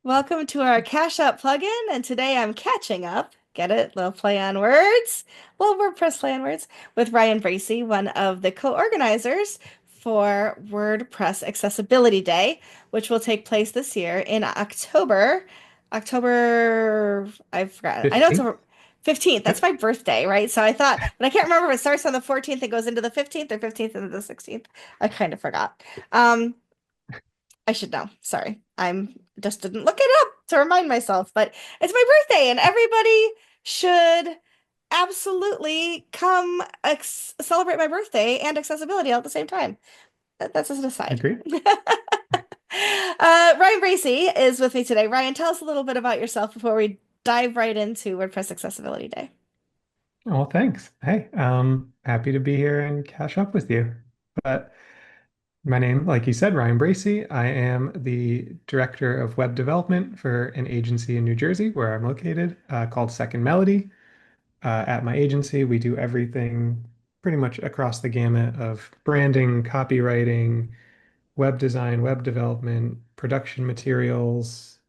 Welcome to our Cash Up plugin, and today I'm catching up. Get it? Little play on words. Little WordPress play on words with Ryan Bracey, one of the co-organizers for WordPress Accessibility Day, which will take place this year in October. I forgot. I know it's 15th? over 15th. That's Yep. my birthday, right? So I thought, but I can't remember if it starts on the 14th and goes into the 15th or 15th into the 16th. I kind of forgot. Um, I should know. Sorry. I'm just didn't look it up to remind myself, but it's my birthday and everybody should absolutely come celebrate my birthday and accessibility all at the same time. That's just an aside. Agreed. Ryan Bracey is with me today. Ryan, tell us a little bit about yourself before we dive right into WordPress Accessibility Day. Well, thanks. Hey, happy to be here and catch up with you. But my name, like you said, Ryan Bracey. I am the director of web development for an agency in New Jersey where I'm located, called Second Melody. At my agency, we do everything pretty much across the gamut of branding, copywriting, web design, web development, production materials,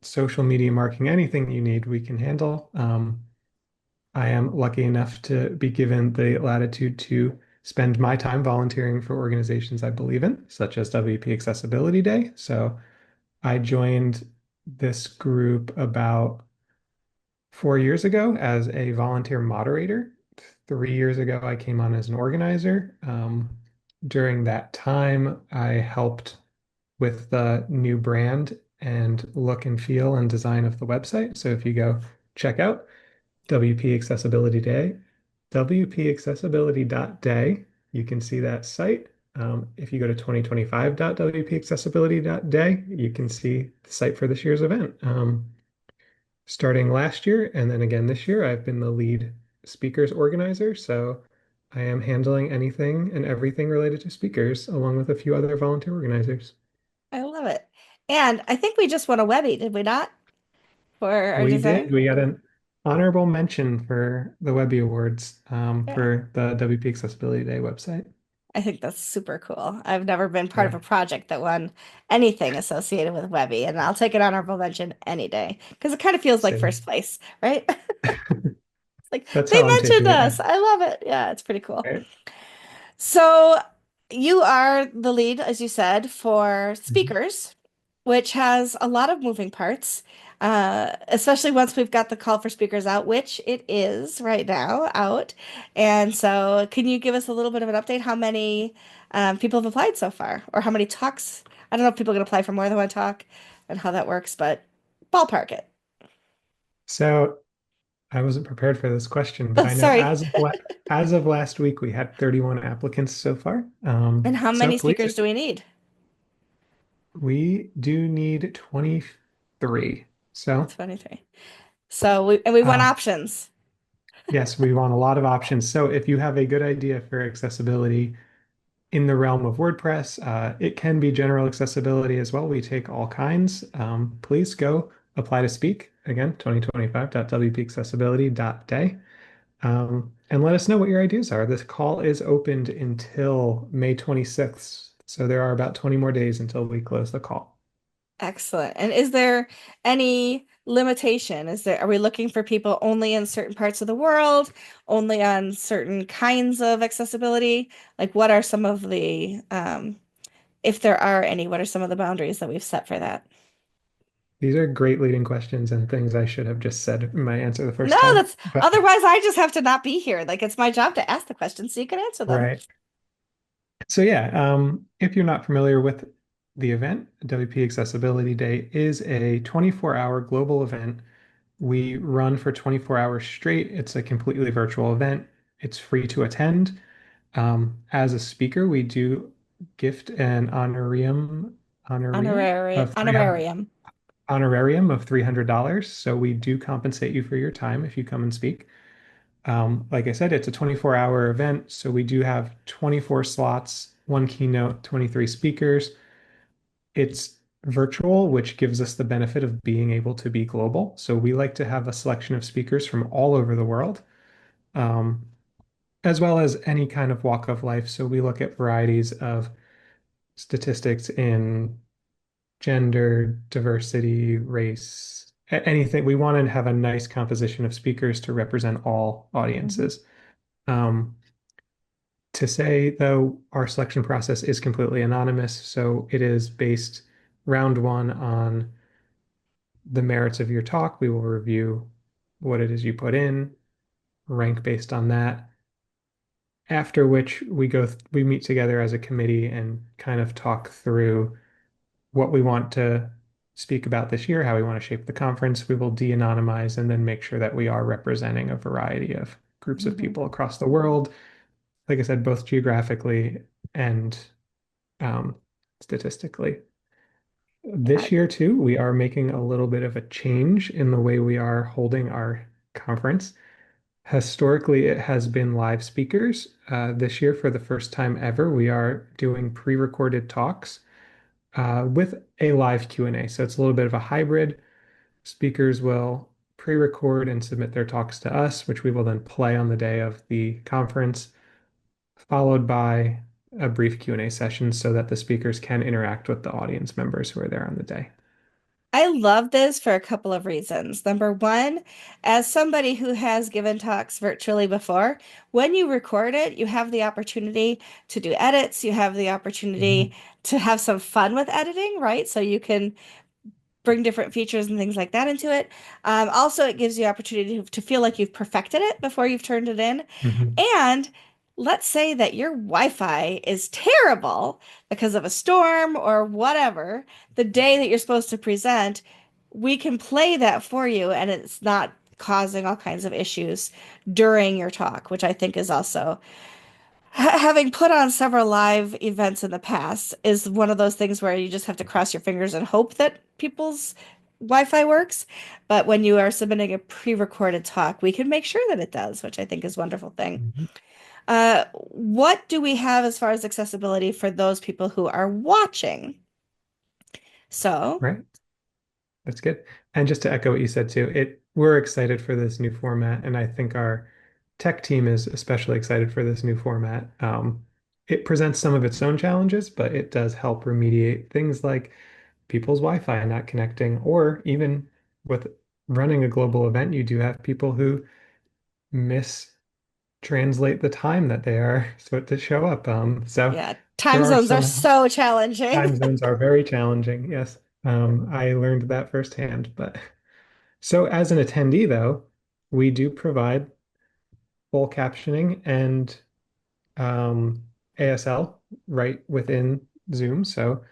social media marketing, anything you need, we can handle. I am lucky enough to be given the latitude to spend my time volunteering for organizations I believe in, such as WP Accessibility Day. So I joined this group about 4 years ago as a volunteer moderator. 3 years ago, I came on as an organizer. During that time, I helped with the new brand and look and feel and design of the website. So if you go check out WP Accessibility Day, wpaccessibility.day. You can see that site. If you go to 2025.wpaccessibility.day, you can see the site for this year's event. Starting last year and then again this year, I've been the lead speakers organizer. So I am handling anything and everything related to speakers, along with a few other volunteer organizers. I love it. And I think we just won a Webby, did we not? For our We did. design? We got an honorable mention for the Webby Awards, Yeah. for the WP Accessibility Day website. I think that's super cool. I've never been part of Yeah, a project that won anything associated with Webby, and I'll take an honorable mention any day because it kind of feels like same. first place, right? It's like That's they how I'm mentioned taking it. us. I love it. Yeah, it's pretty cool. Right. So you are the lead, as you said, for Mhm. speakers, which has a lot of moving parts, especially once we've got the call for speakers out, which it is right now out. And so, can you give us a little bit of an update? How many people have applied so far, or how many talks? I don't know if people can apply for more than one talk and how that works, but ballpark it. So I wasn't prepared for this question, but Oh, I know sorry. as of last week, we had 31 applicants so far. And how So many please, speakers do we need? we do need 23. So 23. So we want um, options. yes, we want a lot of options. So if you have a good idea for accessibility in the realm of WordPress, it can be general accessibility as well. We take all kinds. Please go apply to speak. Again, 2025.wpaccessibility.day. And let us know what your ideas are. This call is opened until May 26th. So there are about 20 more days until we close the call. Excellent. And is there any limitation? Are we looking for people only in certain parts of the world, only on certain kinds of accessibility? Like what are some of the, if there are any, what are some of the boundaries that we've set for that? These are great leading questions and things I should have just said in my answer the No, first time. that's But otherwise I just have to not be here. Like it's my job to ask the questions so you can answer them. right. So yeah, if you're not familiar with the event, WP Accessibility Day is a 24-hour global event. We run for 24 hours straight. It's a completely virtual event. It's free to attend. As a speaker, we do gift an honorarium of 300 Honorarium. honorarium of $300. So we do compensate you for your time if you come and speak. Like I said, it's a 24-hour event, so we do have 24 slots, one keynote, 23 speakers. It's virtual, which gives us the benefit of being able to be global. So we like to have a selection of speakers from all over the world, um, as well as any kind of walk of life. So we look at varieties of statistics in gender, diversity, race, anything. We want to have a nice composition of speakers to represent all Mhm. audiences. Um, to say, though, our selection process is completely anonymous, so it is based round one on the merits of your talk. We will review what it is you put in, rank based on that. After which we meet together as a committee and kind of talk through what we want to speak about this year, how we want to shape the conference. We will de-anonymize and then make sure that we are representing a variety of groups of Mhm. people across the world. Like I said, both geographically and um, statistically. Uh, This year, too, we are making a little bit of a change in the way we are holding our conference. Historically, it has been live speakers. This year, for the first time ever, we are doing pre-recorded talks with a live Q&A. So it's a little bit of a hybrid. Speakers will pre-record and submit their talks to us, which we will then play on the day of the conference, followed by a brief Q&A session so that the speakers can interact with the audience members who are there on the day. I love this for a couple of reasons. Number one, as somebody who has given talks virtually before, when you record it, you have the opportunity to do edits, you have the opportunity Mhm. to have some fun with editing, right? So you can bring different features and things like that into it. Also, it gives you opportunity to feel like you've perfected it before you've turned it in. Mhm. And let's say that your Wi-Fi is terrible because of a storm or whatever, the day that you're supposed to present, we can play that for you and it's not causing all kinds of issues during your talk, which I think is also having put on several live events in the past is one of those things where you just have to cross your fingers and hope that people's Wi-Fi works. But when you are submitting a pre-recorded talk, we can make sure that it does, which I think is a wonderful thing. Mhm. What do we have as far as accessibility for those people who are watching? So, Right. That's good. And just to echo what you said too, we're excited for this new format, and I think our tech team is especially excited for this new format. It presents some of its own challenges, but it does help remediate things like people's Wi-Fi not connecting, or even with running a global event, you do have people who mistranslate the time that they are supposed to show up. So yeah, there time are zones are some so challenging. time zones are very challenging. Yes. I learned that firsthand, but so as an attendee, though, we do provide full captioning and ASL right within Zoom. So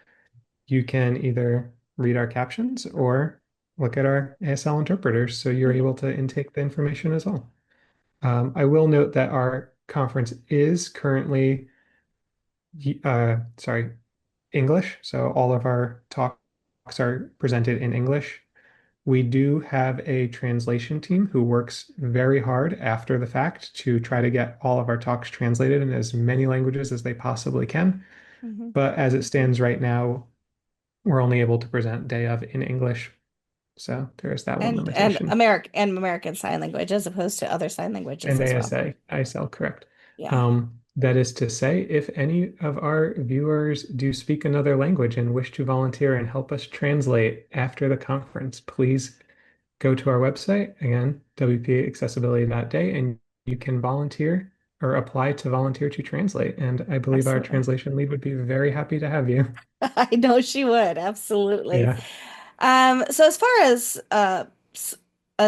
you can either read our captions or look at our ASL interpreters. So you're Mhm, able to intake the information as well. I will note that our conference is currently, sorry, English. So all of our talks are presented in English. We do have a translation team who works very hard after the fact to try to get all of our talks translated in as many languages as they possibly can. mhm. But as it stands right now, we're only able to present day of in English. So there is that one And limitation. American Sign Language as opposed to other sign languages And as well. ASA, ISL, correct. Yeah. That is to say, if any of our viewers do speak another language and wish to volunteer and help us translate after the conference, please go to our website, again, wpaccessibility.day, and you can volunteer or apply to volunteer to translate. And I believe our Absolutely. translation lead would be very happy to have you. I know she would, absolutely. Yeah, So as far as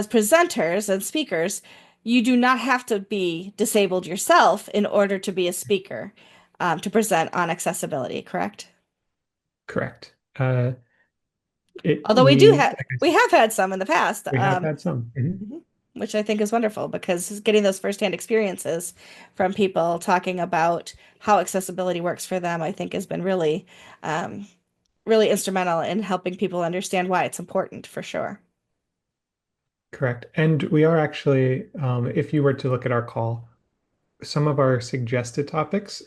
presenters and speakers, you do not have to be disabled yourself in order to be a speaker, to present on accessibility, correct? correct. Although Like I we said, have had some in the past, we have had some. mhm, which I think is wonderful because getting those firsthand experiences from people talking about how accessibility works for them, I think has been um, really instrumental in helping people understand why it's important for sure. Correct. And we are actually, if you were to look at our call, some of our suggested topics,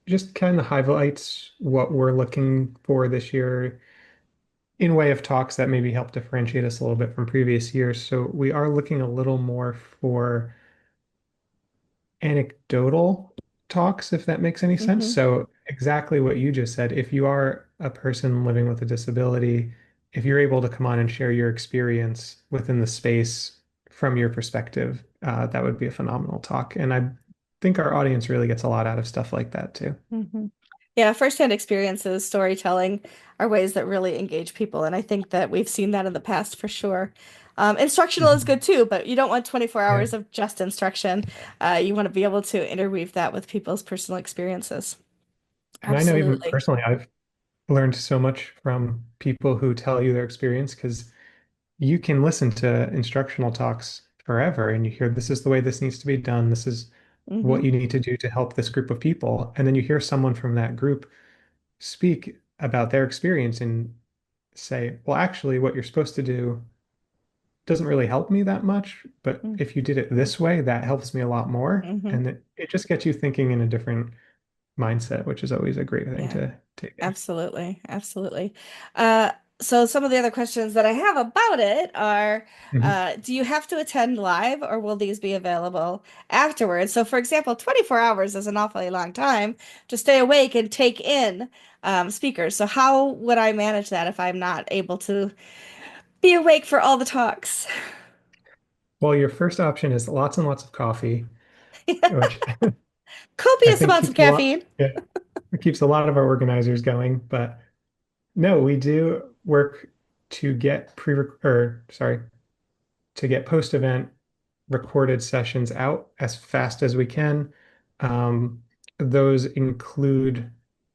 just kind of highlights what we're looking for this year in way of talks that maybe help differentiate us a little bit from previous years. So we are looking a little more for anecdotal talks, if that makes any sense. Hmm. So exactly what you just said. If you are a person living with a disability, if you're able to come on and share your experience within the space from your perspective, that would be a phenomenal talk. And I think our audience really gets a lot out of stuff like that too. Hmm. Yeah, firsthand experiences, storytelling are ways that really engage people. And I think that we've seen that in the past for sure. Instructional is Mhm. good too, but you don't want 24 Yeah. hours of just instruction. You want to be able to interweave that with people's personal experiences. And I know even Absolutely. personally, I've learned so much from people who tell you their experience because you can listen to instructional talks forever and you hear this is the way this needs to be done. This is what Hmm. you need to do to help this group of people. And then you hear someone from that group speak about their experience and say, well, actually, what you're supposed to do doesn't really help me that much. But if you did it this way, that helps me a lot more. Hmm. And it just gets you thinking in a different mindset, which is always a great thing Yeah. to take in. Absolutely, absolutely. Uh, so some of the other questions that I have about it are, Mhm. do you have to attend live or will these be available afterwards? So for example, 24 hours is an awfully long time to stay awake and take in speakers. So how would I manage that if I'm not able to be awake for all the talks? Well, your first option is lots and lots of coffee, which I Copious think amounts of keeps a lot, caffeine. yeah, it keeps a lot of our organizers going. But no, we do work to get to get post-event recorded sessions out as fast as we can. Um, those include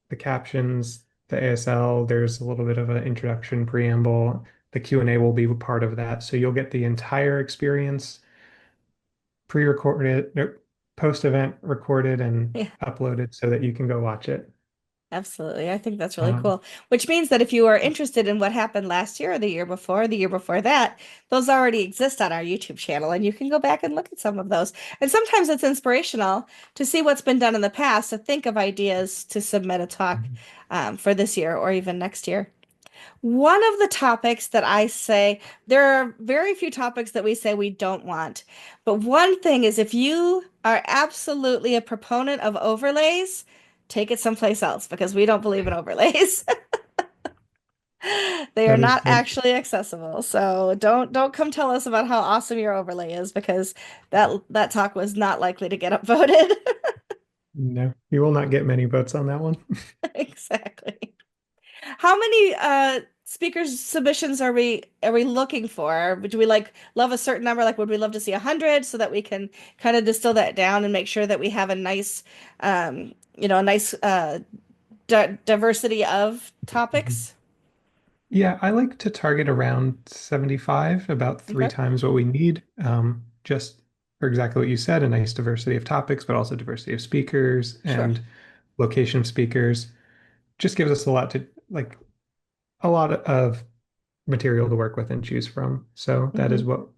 the captions, the ASL. There's a little bit of an introduction preamble. The Q&A will be part of that. So you'll get the entire experience pre-recorded, no, post-event recorded and Yeah. uploaded so that you can go watch it. Absolutely. I think that's really Um, cool. Which means that if you are interested in what happened last year or the year before that, those already exist on our YouTube channel and you can go back and look at some of those. And sometimes it's inspirational to see what's been done in the past, to think of ideas to submit a talk for this year or even next year. One of the topics that I say, there are very few topics that we say we don't want. But one thing is if you are absolutely a proponent of overlays, take it someplace else because we don't believe in overlays. They are that is not true. actually accessible. So don't come tell us about how awesome your overlay is because that talk was not likely to get upvoted. No, you will not get many votes on that one. Exactly. How many speakers submissions are we looking for? Do we like love a certain number? Like would we love to see 100 so that we can kind of distill that down and make sure that we have a nice a nice diversity of Mhm. topics? Yeah, I like to target around 75, about three Okay. times what we need. Just for exactly what you said, a nice diversity of topics, but also diversity of speakers Sure. and location of speakers. Just gives us a lot to like a lot of material to work with and choose from. So that is Hmm. what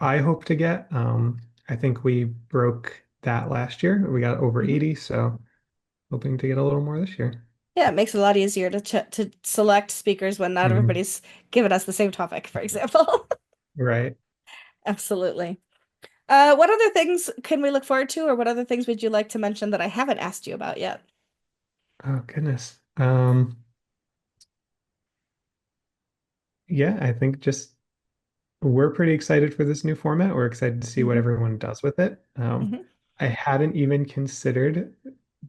I hope to get. I think we broke that last year. We got over Hmm. 80, so hoping to get a little more this year. Yeah, it makes it a lot easier to to select speakers when not Mhm. everybody's given us the same topic, for example. Right. Absolutely. What other things can we look forward to, or what other things would you like to mention that I haven't asked you about yet? Oh, goodness. Yeah, I think just we're pretty excited for this new format. We're excited to see what Hmm. everyone does with it. Hmm. I hadn't even considered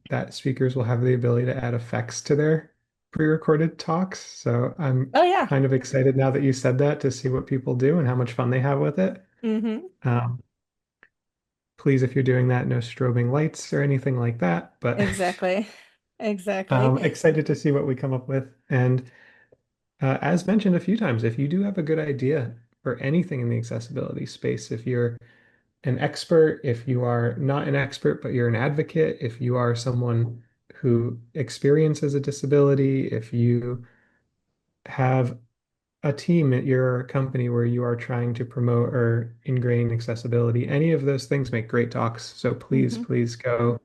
that speakers will have the ability to add effects to their pre-recorded talks. So I'm Oh yeah. kind of excited now that you said that to see what people do and how much fun they have with it. Hmm. Um, please, if you're doing that, no strobing lights or anything like that. But Exactly. Exactly. I'm excited to see what we come up with. And as mentioned a few times, if you do have a good idea for anything in the accessibility space, if you're an expert, if you are not an expert, but you're an advocate, if you are someone who experiences a disability, if you have a team at your company where you are trying to promote or ingrain accessibility, any of those things make great talks. So please, Hmm. please go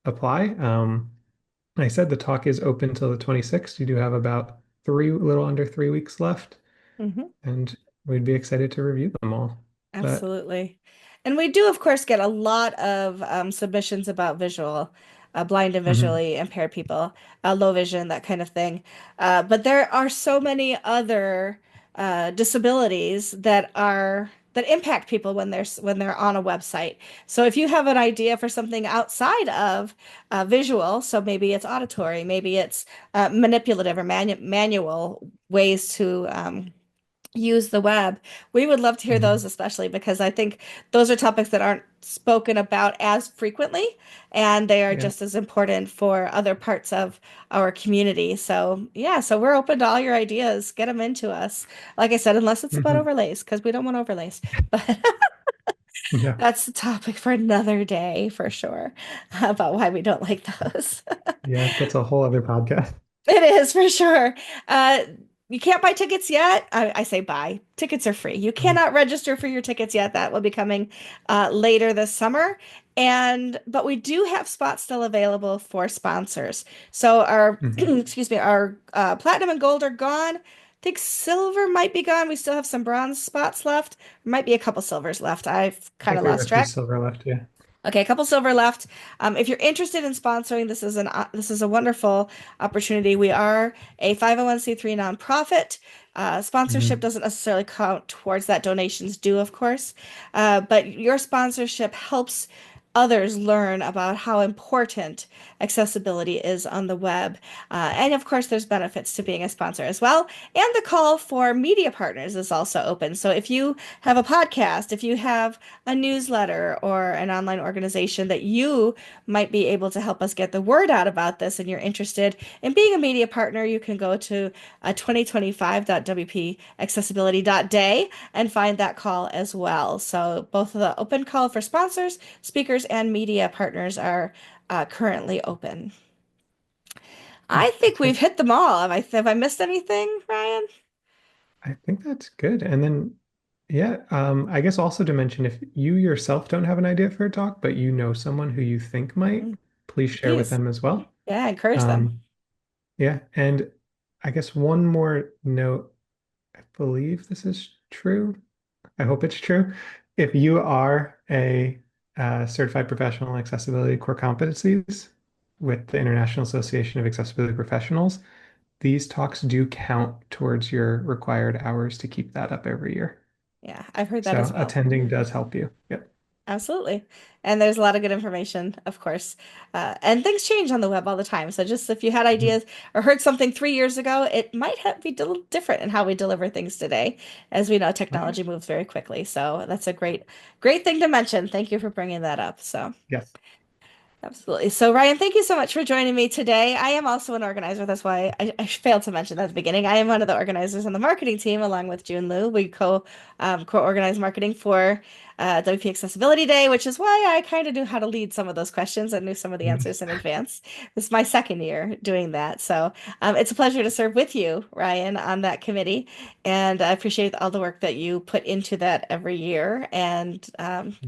apply. I said the talk is open till the 26th. You do have about a little under 3 weeks left, Hmm. and we'd be excited to review them all. But Absolutely. And we do, of course, get a lot of submissions about visual. blind and Hmm. visually impaired people, low vision, that kind of thing. But there are so many other disabilities that impact people when they're on a website. So if you have an idea for something outside of visual, so maybe it's auditory, maybe it's manipulative or manual ways to use the web. We would love to hear those, Hmm. especially because I think those are topics that aren't spoken about as frequently, and they are Yeah. just as important for other parts of our community. So, yeah, so we're open to all your ideas. Get them into us. Like I said, unless it's about Hmm. overlays, because we don't want overlays. But Yeah. that's a topic for another day for sure, about why we don't like those. Yeah. That's a whole other podcast. It is for sure. Uh, you can't buy tickets yet. I say buy. Tickets are free. You Mhm. cannot register for your tickets yet. That will be coming later this summer. But we do have spots still available for sponsors. So our Mhm. excuse me, our platinum and gold are gone. I think silver might be gone. We still have some bronze spots left. Might be a couple silvers left. I've I kind think of we have a lost few track. silver left. Yeah. Okay, a couple silver left. If you're interested in sponsoring, this is a wonderful opportunity. We are a 501(c)(3) nonprofit. Sponsorship Hmm. doesn't necessarily count towards that. Donations do, of course. But your sponsorship helps others learn about how important accessibility is on the web. And of course, there's benefits to being a sponsor as well. And the call for media partners is also open. So if you have a podcast, if you have a newsletter or an online organization that you might be able to help us get the word out about this and you're interested in being a media partner, you can go to 2025.wpaccessibility.day and find that call as well. So both of the open call for sponsors, speakers, and media partners are currently open. Yeah, I that's think we've great. hit them all. Have I missed anything, Ryan? I think that's good. And then, yeah, I guess also to mention if you yourself don't have an idea for a talk, but you know someone who you think might, Mm, please share with please. them as well. Yeah, encourage them. Um, yeah, and I guess one more note, I believe this is true. I hope it's true. If you are a certified professional in accessibility core competencies with the International Association of Accessibility Professionals, these talks do count towards your required hours to keep that up every year. Yeah, I've heard that as So well. attending does help you. Yep. Absolutely. And there's a lot of good information, of course. And things change on the web all the time. So just if you had Mhm. ideas or heard something 3 years ago, it might be a little different in how we deliver things today. As we know, Oh, yeah. technology moves very quickly. So that's a great thing to mention. Thank you for bringing that up. So. Yes. Absolutely. So, Ryan, thank you so much for joining me today. I am also an organizer. That's why I failed to mention that at the beginning. I am one of the organizers on the marketing team, along with June Liu. We co-organize marketing for WP Accessibility Day, which is why I kind of knew how to lead some of those questions and knew some of the Mhm. answers in advance. This is my second year doing that. So, it's a pleasure to serve with you, Ryan, on that committee. And I appreciate all the work that you put into that every year. And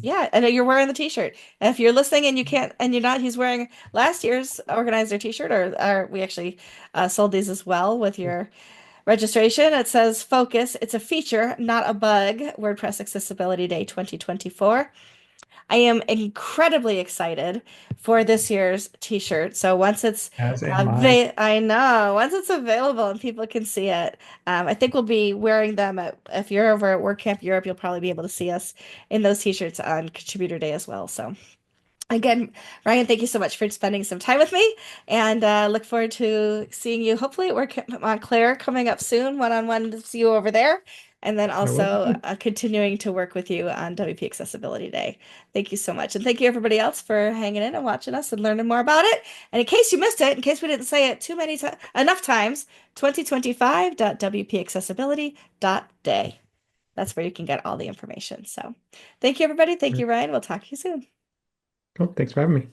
yeah, I know you're wearing the t-shirt. If you're listening and you can't, and you're not, he's wearing last year's organizer t-shirt, or we actually sold these as well with your registration. It says Focus. It's a feature, not a bug. WordPress Accessibility Day 2024. I am incredibly excited for this year's t-shirt. So once it's As am I. I know, once it's available and people can see it, I think we'll be wearing them if you're over at WordCamp Europe, you'll probably be able to see us in those t-shirts on Contributor Day as well. So again, Ryan, thank you so much for spending some time with me, and look forward to seeing you hopefully at Work Montclair coming up soon, one-on-one to see you over there, and then That will be also good. continuing to work with you on WP Accessibility Day. Thank you so much, and thank you everybody else for hanging in and watching us and learning more about it. And in case you missed it, in case we didn't say it too many times, enough times, 2025.wpaccessibility.day. That's where you can get all the information. So, thank you everybody. Thank you, Ryan. We'll talk to you soon. Cool. Thanks for having me.